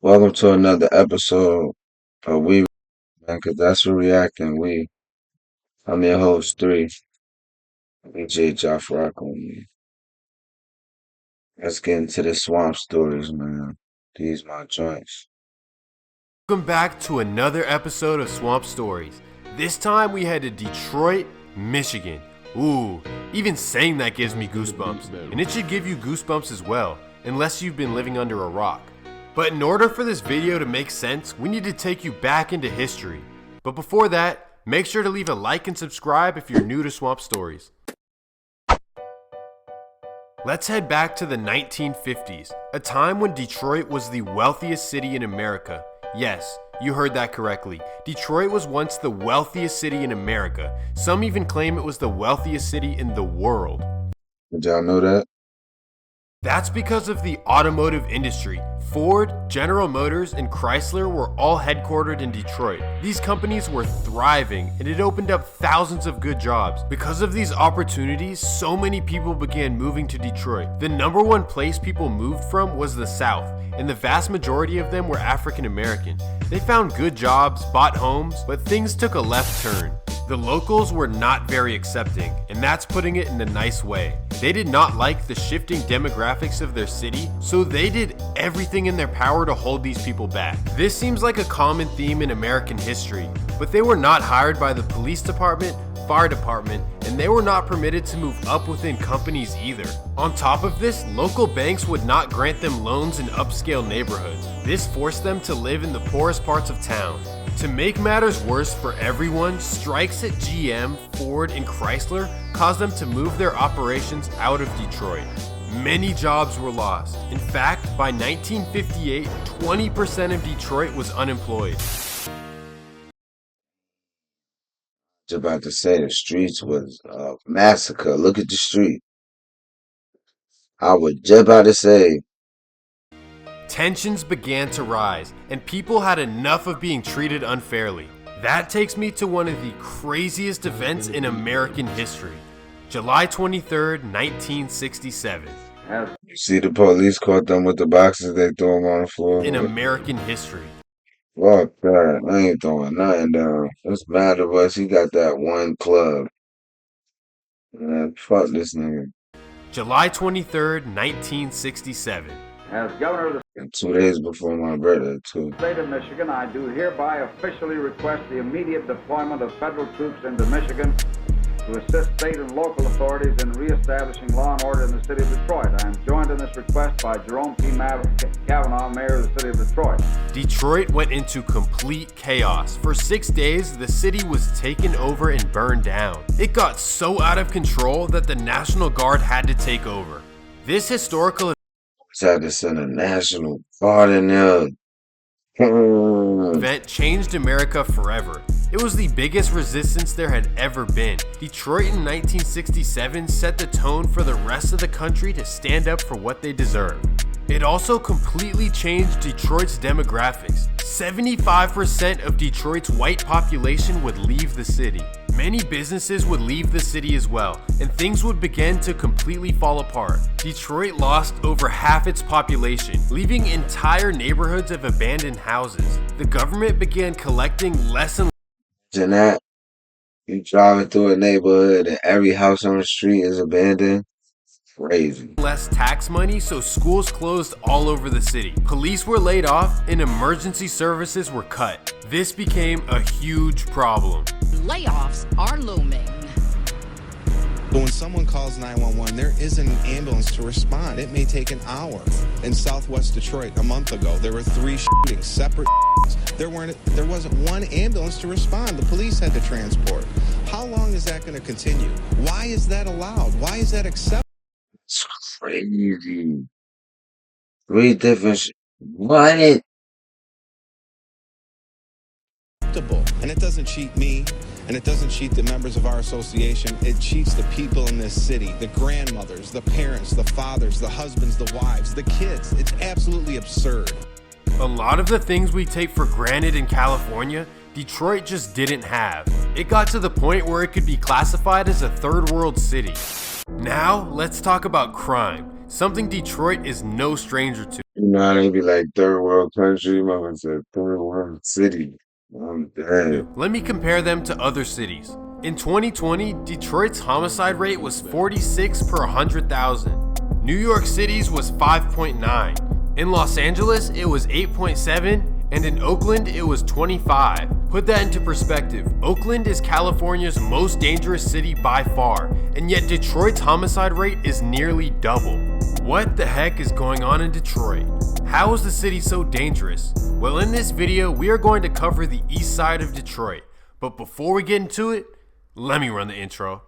Welcome to another episode of We, man, cause that's who reacting. I'm your host, Three, DJ Joff Rock on me. Let's get into the swamp stories, man. These my joints. Welcome back to another episode of Swamp Stories. This time we head to Detroit, Michigan. Ooh, even saying that gives me goosebumps, and it should give you goosebumps as well, unless you've been living under a rock. But in order for this video to make sense, we need to take you back into history. But before that, make sure to leave a like and subscribe if you're new to Swamp Stories. Let's head back to the 1950s, a time when Detroit was the wealthiest city in America. Yes, you heard that correctly. Detroit was once the wealthiest city in America. Some even claim it was the wealthiest city in the world. Did y'all know that? That's because of the automotive industry. Ford, General Motors, and Chrysler were all headquartered in Detroit. These companies were thriving, and it opened up thousands of good jobs. Because of these opportunities, so many people began moving to Detroit. The number one place people moved from was the South, and the vast majority of them were African American. They found good jobs, bought homes, but things took a left turn. The locals were not very accepting, and that's putting it in a nice way. They did not like the shifting demographics of their city, so they did everything in their power to hold these people back. This seems like a common theme in American history, but they were not hired by the police department, fire department, and they were not permitted to move up within companies either. On top of this, local banks would not grant them loans in upscale neighborhoods. This forced them to live in the poorest parts of town. To make matters worse for everyone, strikes at GM, Ford, and Chrysler caused them to move their operations out of Detroit. Many jobs were lost. In fact, by 1958, 20% of Detroit was unemployed. Just about to say the streets was a massacre. Look at the street. I was just about to say, Tensions began to rise, and people had enough of being treated unfairly. That takes me to one of the craziest events in American history. July 23rd, 1967. you see the police caught them with the boxes, they threw them on the floor. In American history. Fuck that. I ain't throwing nothing down. What's mad of us? He got that one club. Man, fuck this nigga. July 23rd, 1967. As Governor of the And 2 days before my birthday, too. State of Michigan, I do hereby officially request the immediate deployment of federal troops into Michigan to assist state and local authorities in reestablishing law and order in the city of Detroit. I am joined in this request by Jerome P. Kavanaugh, Mayor of the city of Detroit. Detroit went into complete chaos. For 6 days, the city was taken over and burned down. It got so out of control that the National Guard had to take over. This historical Had to send a National Guard in there. event changed America forever. It was the biggest resistance there had ever been. Detroit in 1967 set the tone for the rest of the country to stand up for what they deserve. It also completely changed Detroit's demographics. 75% of Detroit's white population would leave the city. Many businesses would leave the city as well, and things would begin to completely fall apart. Detroit lost over half its population, leaving entire neighborhoods of abandoned houses. The government began collecting less and And that, you driving through a neighborhood and every house on the street is abandoned. Crazy. less tax money, so schools closed all over the city. Police were laid off and emergency services were cut. This became a huge problem. Layoffs are looming. But when someone calls 911, there isn't an ambulance to respond. It may take an hour. In Southwest Detroit, a month ago, there were 3 shootings, separate There wasn't one ambulance to respond. The police had to transport. How long is that going to continue? Why is that allowed? Why is that acceptable? It's crazy. 3 different what? And it doesn't cheat me, and it doesn't cheat the members of our association. It cheats the people in this city, the grandmothers, the parents, the fathers, the husbands, the wives, the kids. It's absolutely absurd. A lot of the things we take for granted in California, Detroit just didn't have. It got to the point where it could be classified as a third world city. Now, let's talk about crime, something Detroit is no stranger to. You know how they be like third world country, mama said third world city. I'm dead. Let me compare them to other cities. In 2020, Detroit's homicide rate was 46 per 100,000. New York City's was 5.9. In Los Angeles, it was 8.7. And in Oakland, it was 25. Put that into perspective. Oakland is California's most dangerous city by far, and yet Detroit's homicide rate is nearly double. What the heck is going on in Detroit? How is the city so dangerous? Well, in this video, we are going to cover the east side of Detroit. But before we get into it, let me run the intro.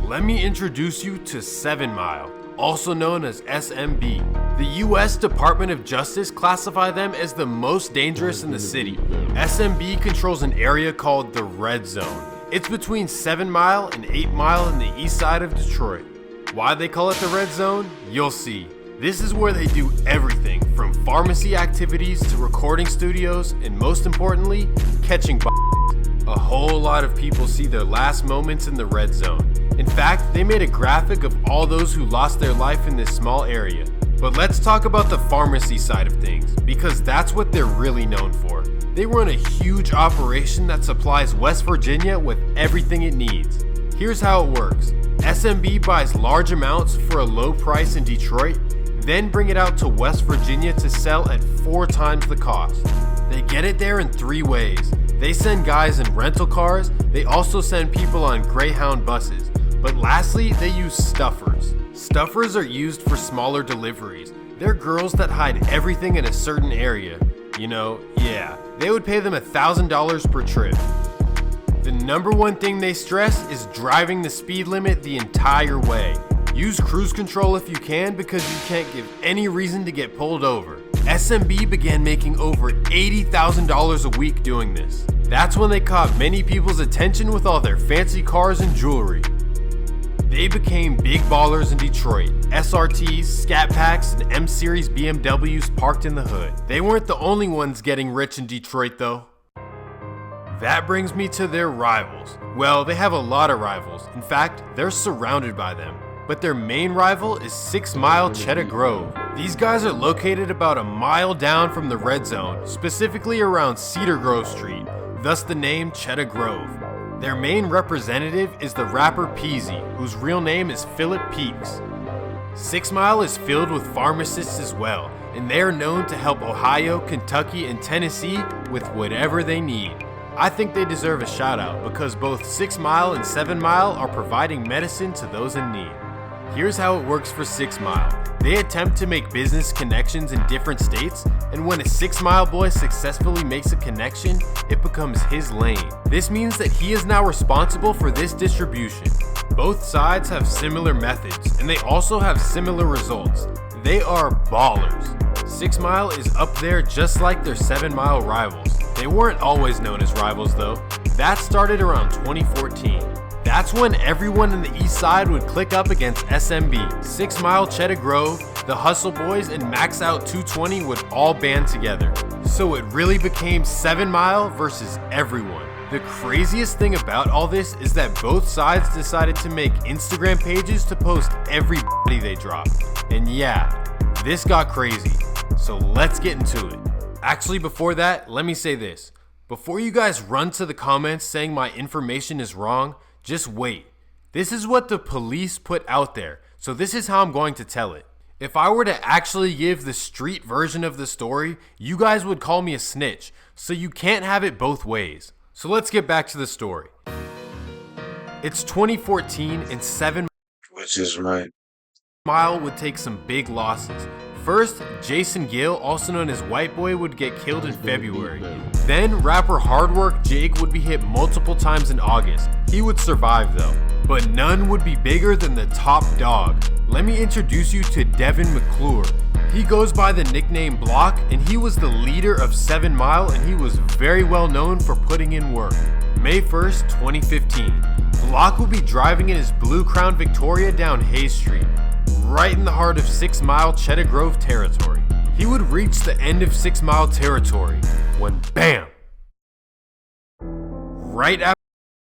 Let me introduce you to 7 Mile, also known as SMB. The US Department of Justice classified them as the most dangerous in the city. SMB controls an area called the Red Zone. It's between 7 Mile and 8 Mile in the east side of Detroit. Why they call it the Red Zone? You'll see. This is where they do everything from pharmacy activities to recording studios and most importantly, catching b****s. A whole lot of people see their last moments in the Red Zone. In fact, they made a graphic of all those who lost their life in this small area. But let's talk about the pharmacy side of things, because that's what they're really known for. They run a huge operation that supplies West Virginia with everything it needs. Here's how it works. SMB buys large amounts for a low price in Detroit, then bring it out to West Virginia to sell at 4 times the cost. They get it there in 3 ways. They send guys in rental cars, they also send people on Greyhound buses. But lastly, they use stuffers. Stuffers are used for smaller deliveries. They're girls that hide everything in a certain area. You know, yeah, they would pay them $1,000 per trip. The number one thing they stress is driving the speed limit the entire way. Use cruise control if you can, because you can't give any reason to get pulled over. SMB began making over $80,000 a week doing this. That's when they caught many people's attention with all their fancy cars and jewelry. They became big ballers in Detroit. SRTs, Scat Packs, and M-Series BMWs parked in the hood. They weren't the only ones getting rich in Detroit though. That brings me to their rivals. Well, they have a lot of rivals. In fact, they're surrounded by them. But their main rival is 6 Mile Cheddar Grove. These guys are located about a mile down from the Red Zone, specifically around Cedar Grove Street, thus the name Cheddar Grove. Their main representative is the rapper Peasy, whose real name is Philip Peaks. 6 Mile is filled with pharmacists as well, and they are known to help Ohio, Kentucky, and Tennessee with whatever they need. I think they deserve a shout out because both 6 Mile and 7 Mile are providing medicine to those in need. Here's how it works for 6 Mile. They attempt to make business connections in different states, and when a 6 Mile boy successfully makes a connection, it becomes his lane. This means that he is now responsible for this distribution. Both sides have similar methods, and they also have similar results. They are ballers. 6 Mile is up there just like their 7 Mile rivals. They weren't always known as rivals though. That started around 2014. That's when everyone in the east side would click up against SMB. 6 Mile Cheddar Grove, the Hustle Boys, and Max Out 220 would all band together. So it really became 7 Mile versus everyone. The craziest thing about all this is that both sides decided to make Instagram pages to post everybody they dropped. And yeah, this got crazy. So let's get into it. Actually, before that, let me say this. Before you guys run to the comments saying my information is wrong, just wait. This is what the police put out there, so this is how I'm going to tell it. If I were to actually give the street version of the story, you guys would call me a snitch, so you can't have it both ways. So let's get back to the story. It's 2014 and 7 Which is right. Mile would take some big losses. First, Jason Gill, also known as White Boy, would get killed in February. Then, rapper Hardwork Jake would be hit multiple times in August. He would survive though. But none would be bigger than the top dog. Let me introduce you to Devin McClure. He goes by the nickname Block, and he was the leader of 7 Mile, and he was very well known for putting in work. May 1st, 2015. Block would be driving in his blue Crown Victoria down Hayes Street, right in the heart of 6 Mile Cheddar Grove territory. He would reach the end of 6 Mile territory when BAM! Right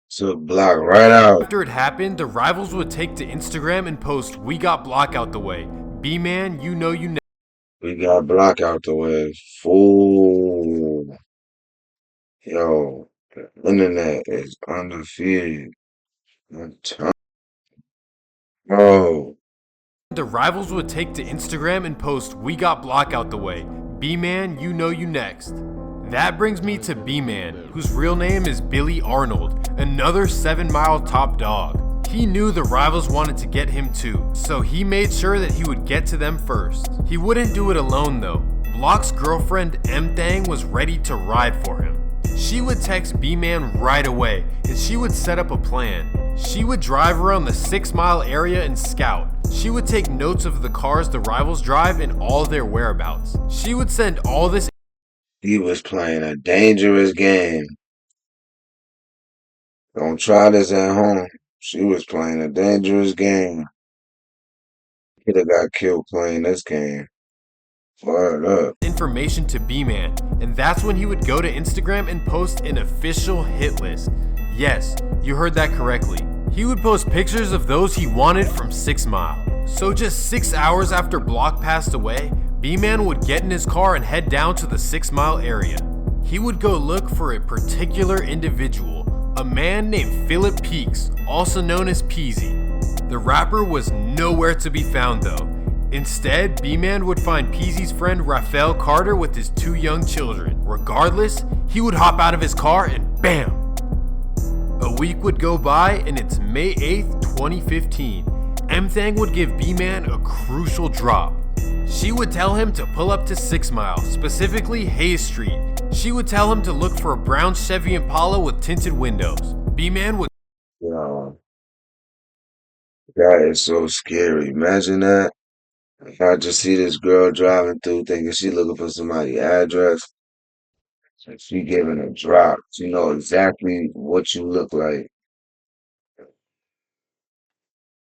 So Block right out. after it happened, the rivals would take to Instagram and post, "We got Block out the way. B-Man, you know you We got Block out the way. Fool. Yo, the internet is undefeated. I'm telling you. The rivals would take to Instagram and post, "We got Block out the way. B-Man, you know you next." That brings me to B-Man, whose real name is Billy Arnold, another 7 Mile top dog. He knew the rivals wanted to get him too, so he made sure that he would get to them first. He wouldn't do it alone though. Block's girlfriend M Thang was ready to ride for him. She would text B-Man right away, and she would set up a plan. She would drive around the 6 Mile area and scout. She would take notes of the cars the rivals drive and all their whereabouts. She would send all this. He was playing a dangerous game. Don't try this at home. She was playing a dangerous game. Could have got killed playing this game. Word up. Information to B-Man, and that's when he would go to Instagram and post an official hit list. Yes, you heard that correctly. He would post pictures of those he wanted from 6 Mile. So just 6 hours after Block passed away, B-Man would get in his car and head down to the 6 Mile area. He would go look for a particular individual, a man named Philip Peaks, also known as Peasy. The rapper was nowhere to be found though. Instead, B-Man would find Peasy's friend Raphael Carter with his 2 young children. Regardless, he would hop out of his car and BAM! A week would go by and it's May 8th, 2015. M Thang would give B-Man a crucial drop. She would tell him to pull up to 6 Mile, specifically Hayes Street. She would tell him to look for a brown Chevy Impala with tinted windows. B-Man would. Yo, that is so scary. Imagine that. If I just see this girl driving through thinking she looking for somebody's address, and she giving a drop. She know exactly what you look like.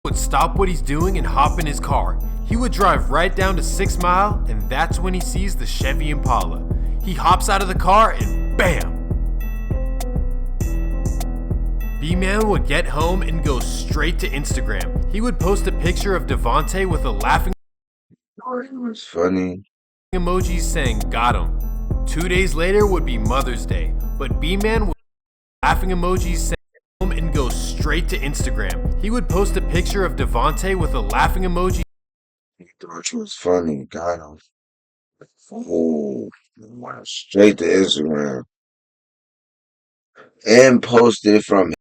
would stop what he's doing and hop in his car. He would drive right down to 6 Mile, and that's when he sees the Chevy Impala. He hops out of the car and BAM! B-Man would get home and go straight to Instagram. He would post a picture of Devontae with a laughing It was funny. emoji saying got him. 2 days later would be Mother's Day, but B-Man would laughing emojis saying home and go straight to Instagram. He would post a picture of Devontae with a laughing emoji. He thought it was funny. Got him. Oh, went straight to Instagram. And posted it from his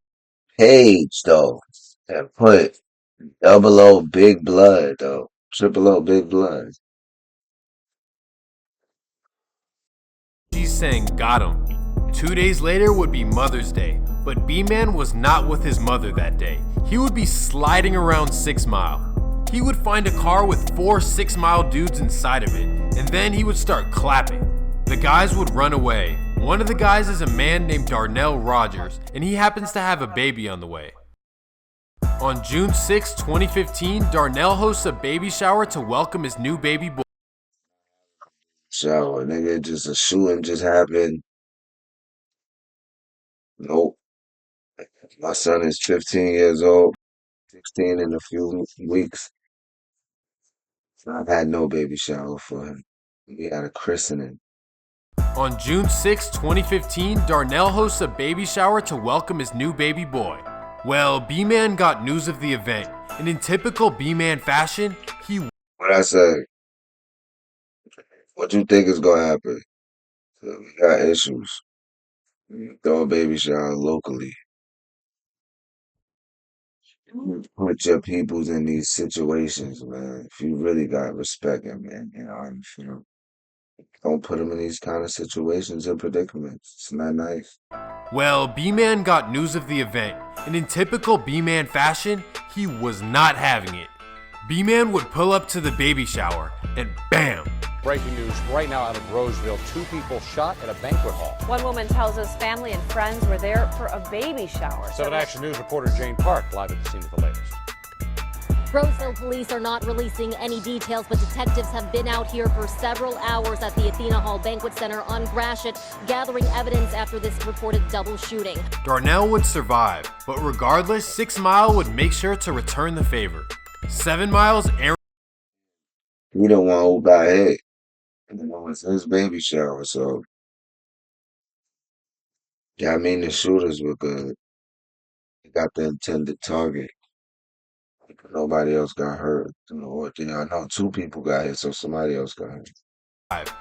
page, though. And put 00 Big Blood, though. 000 Big Blood. She's saying got him. 2 days later would be Mother's Day, but B-Man was not with his mother that day. He would be sliding around 6 Mile. He would find a car with 4 6 Mile dudes inside of it, and then he would start clapping. The guys would run away. One of the guys is a man named Darnell Rogers, and he happens to have a baby on the way. On June 6, 2015, Darnell hosts a baby shower to welcome his new baby boy. So, nigga, just a shooting just happened. Nope. My son is 15 years old, 16 in a few weeks. I've had no baby shower for him. We had a christening. On June 6, 2015, Darnell hosts a baby shower to welcome his new baby boy. Well, B-Man got news of the event, and in typical B-Man fashion, he What I say? What you think is gonna happen? So we got issues. Throw a baby shower locally. Put your peoples in these situations, man. If you really got respect, man, you know how you feel. Don't put them in these kind of situations and predicaments. It's not nice. Well, B-Man got news of the event, and in typical B-Man fashion, he was not having it. B-Man would pull up to the baby shower, and BAM! Breaking news right now out of Roseville. 2 people shot at a banquet hall. One woman tells us family and friends were there for a baby shower. 7 Action News reporter Jane Park live at the scene with the latest. Roseville police are not releasing any details, but detectives have been out here for several hours at the Athena Hall Banquet Center on Gratiot, gathering evidence after this reported double shooting. Darnell would survive, but regardless, 6 Mile would make sure to return the favor. 7 Mile's Aaron. He the one who got hit. And it was his baby shower, so yeah, I mean the shooters were good. They got the intended target. Nobody else got hurt. I know 2 people got hit, so somebody else got hurt.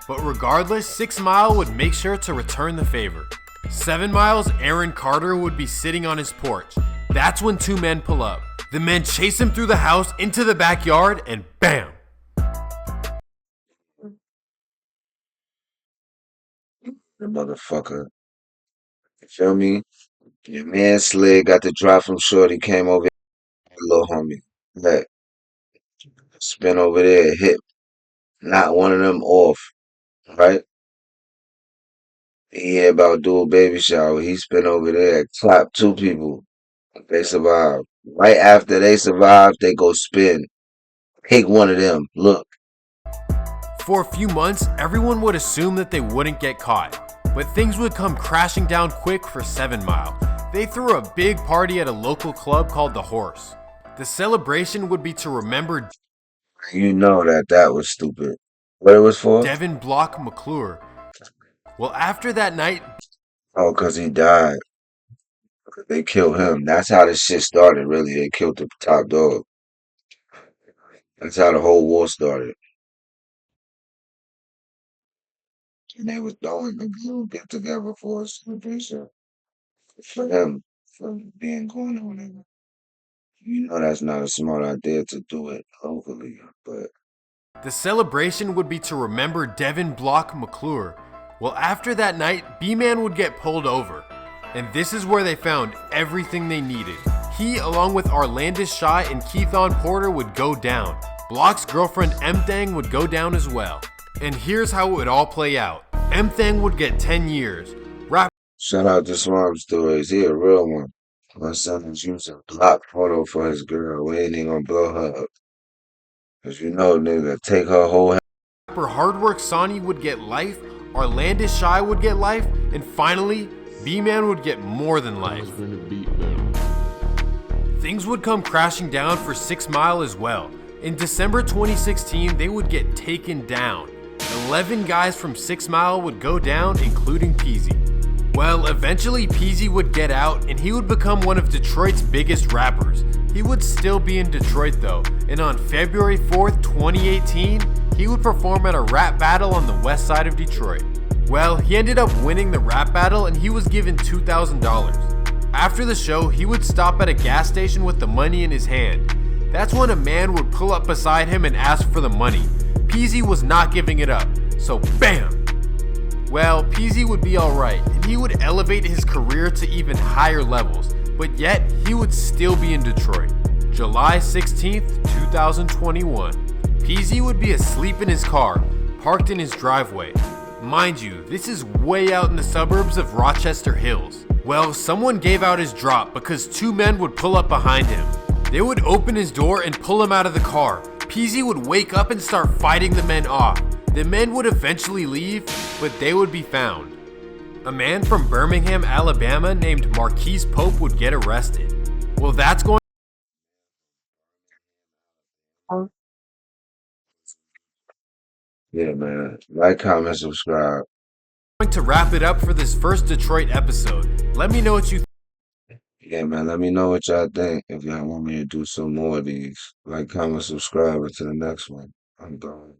But regardless, 6 Mile would make sure to return the favor. 7 Mile's Aaron Carter would be sitting on his porch. That's when 2 men pull up. The men chase him through the house into the backyard and bam! The motherfucker. You feel me? Your man Slid got the drop from Shorty, came over here, little homie. That spin over there, hit. Not one of them off, right? He hear about dual baby shower. He spin over there, clap 2 people. They survive. Right after they survive, they go spin. Pick one of them. Look. For a few months, everyone would assume that they wouldn't get caught, but things would come crashing down quick for 7 Mile. They threw a big party at a local club called The Horse. The celebration would be to remember You know that was stupid. What it was for? Devin Block McClure. Well, after that night, Oh, because he died. They killed him. That's how this shit started, really. They killed the top dog. That's how the whole war started. And they was throwing the glue get together for a celebration for them, for being going on there. You know that's not a smart idea to do it locally, but the celebration would be to remember Devin Block McClure. Well, after that night, B-Man would get pulled over. And this is where they found everything they needed. He, along with Arlandis Shaw and Keithon Porter, would go down. Block's girlfriend M-Thang would go down as well. And here's how it would all play out. M-Thang would get 10 years. shout out to Swamp Stories. He a real one. My son is using block photo for his girl. We ain't even gonna blow her up. Cause you know, nigga, take her whole Rapper Hardwork Sonny would get life, Arlandis Shaw would get life, and finally, B-Man would get more than life. Things would come crashing down for 6 Mile as well. In December 2016, they would get taken down. 11 guys from 6 Mile would go down, including Peasy. Well, eventually Peasy would get out and he would become one of Detroit's biggest rappers. He would still be in Detroit though, and on February 4th, 2018, he would perform at a rap battle on the west side of Detroit. Well, he ended up winning the rap battle and he was given $2,000. After the show, he would stop at a gas station with the money in his hand. That's when a man would pull up beside him and ask for the money. Peasy was not giving it up, so BAM! Well, Peasy would be alright, and he would elevate his career to even higher levels, but yet he would still be in Detroit. July 16th, 2021. Peasy would be asleep in his car, parked in his driveway. Mind you, this is way out in the suburbs of Rochester Hills. Well, someone gave out his drop because 2 men would pull up behind him. They would open his door and pull him out of the car. Peasy would wake up and start fighting the men off. The men would eventually leave, but they would be found. A man from Birmingham, Alabama named Marquise Pope would get arrested. Well, that's going Yeah, man. Like, comment, subscribe. to wrap it up for this first Detroit episode. Let me know what you think. Yeah, man. Let me know what y'all think. If y'all want me to do some more of these, like, comment, subscribe to the next one. I'm going.